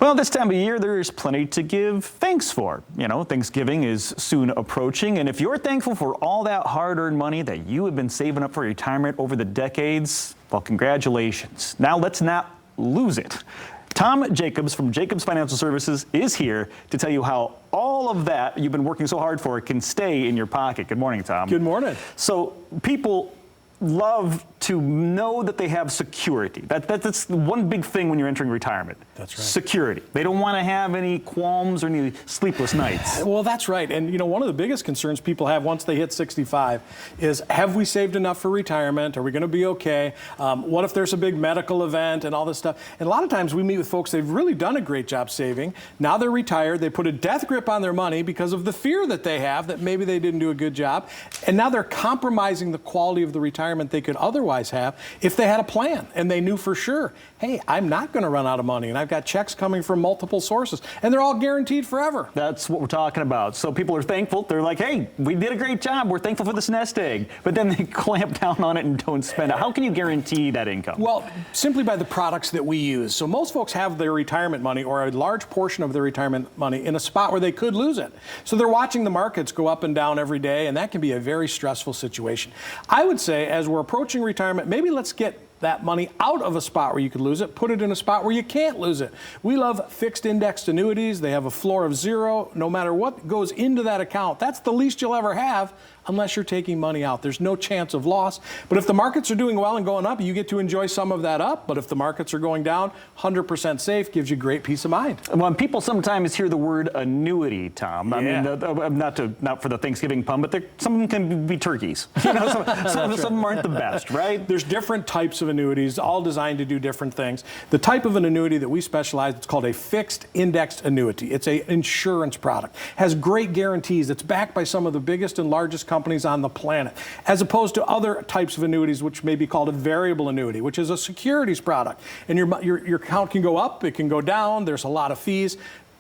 Well, this time of year, there's plenty to give thanks for. You know, Thanksgiving is soon approaching, and if you're thankful for all that hard-earned money that you have been saving up for retirement over the decades, well, congratulations. Now let's not lose it. Tom Jacobs from Jacobs Financial Services is here to tell you how all of that you've been working so hard for can stay in your pocket. Good morning, Tom. Good morning. So people love to know that they have security. That's the one big thing when you're entering retirement. That's right. Security. They don't want to have any qualms or any sleepless nights. Well, that's right. And, you know, one of the biggest concerns people have once they hit 65 is, have we saved enough for retirement? Are we going to be okay? What if there's a big medical event and all this stuff? And a lot of times we meet with folks, they've really done a great job saving. Now they're retired. They put a death grip on their money because of the fear that they have that maybe they didn't do a good job. And now they're compromising the quality of the retirement they could otherwise have if they had a plan and they knew for sure, hey, I'm not going to run out of money and I've got checks coming from multiple sources and they're all guaranteed forever. That's what we're talking about. So people are thankful. They're like, hey, we did a great job. We're thankful for this nest egg. But then they clamp down on it and don't spend it. How can you guarantee that income? Well, simply by the products that we use. So most folks have their retirement money or a large portion of their retirement money in a spot where they could lose it. So they're watching the markets go up and down every day, and that can be a very stressful situation. I would say as we're approaching retirement, maybe let's get that money out of a spot where you could lose it, put it in a spot where you can't lose it. We love fixed indexed annuities. They have a floor of 0. No matter what goes into that account, that's the least you'll ever have unless you're taking money out. There's no chance of loss. But if the markets are doing well and going up, you get to enjoy some of that up. But if the markets are going down, 100% safe gives you great peace of mind. Well, people sometimes hear the word annuity, Tom. Yeah. I mean, not for the Thanksgiving pun, but some of them can be turkeys. You know, some of them aren't the best, right? There's different types of annuities, all designed to do different things. The type of an annuity that we specialize, it's called a fixed indexed annuity. It's an insurance product. Has great guarantees. It's backed by some of the biggest and largest companies on the planet, as opposed to other types of annuities, which may be called a variable annuity, which is a securities product. And your account can go up, it can go down. There's a lot of fees.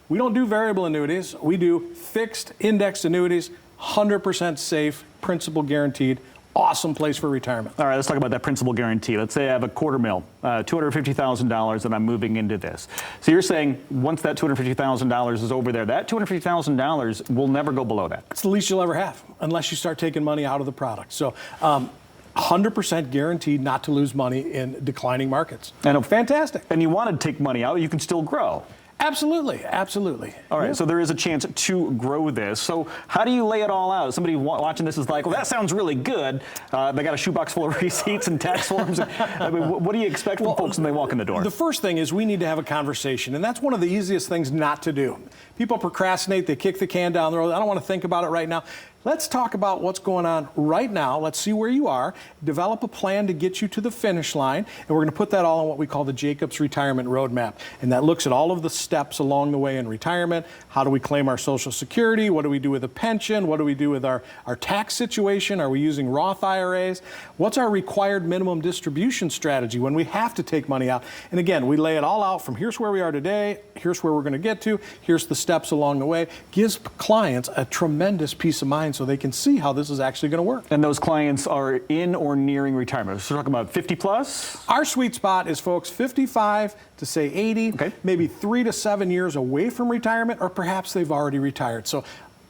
We don't do variable annuities. We do fixed indexed annuities, 100% safe, principal guaranteed. Awesome place for retirement. All right, let's talk about that principal guarantee. Let's say I have a $250,000, $250,000 and I'm moving into this. So you're saying once that $250,000 is over there, that $250,000 will never go below that? It's the least you'll ever have unless you start taking money out of the product. So 100% guaranteed not to lose money in declining markets. And fantastic. And you want to take money out, you can still grow. Absolutely, absolutely. All right, so there is a chance to grow this. So how do you lay it all out? Somebody watching this is like, well, that sounds really good. They got a shoebox full of receipts and tax forms. I mean, what do you expect from folks when they walk in the door? The first thing is we need to have a conversation, and that's one of the easiest things not to do. People procrastinate, they kick the can down the road. I don't want to think about it right now. Let's talk about what's going on right now. Let's see where you are. Develop a plan to get you to the finish line. And we're going to put that all on what we call the Jacobs Retirement Roadmap. And that looks at all of the steps along the way in retirement. How do we claim our Social Security? What do we do with a pension? What do we do with our tax situation? Are we using Roth IRAs? What's our required minimum distribution strategy when we have to take money out? And again, we lay it all out from here's where we are today, here's where we're going to get to, here's the steps along the way. Gives clients a tremendous peace of mind so they can see how this is actually going to work. And those clients are in or nearing retirement. So we're talking about 50 plus? Our sweet spot is folks 55 to say 80, okay, maybe 3 to 7 years away from retirement, or perhaps they've already retired. So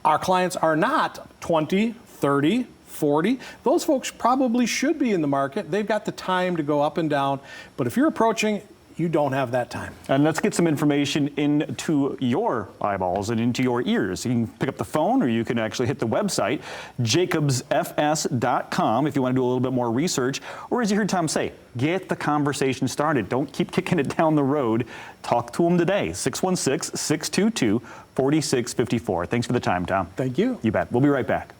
our clients are not 20, 30, 40. Those folks probably should be in the market. They've got the time to go up and down. But if you're approaching, you don't have that time. And let's get some information into your eyeballs and into your ears. You can pick up the phone or you can actually hit the website, jacobsfs.com, if you want to do a little bit more research. Or as you heard Tom say, get the conversation started. Don't keep kicking it down the road. Talk to them today, 616-622-4654. Thanks for the time, Tom. Thank you. You bet. We'll be right back.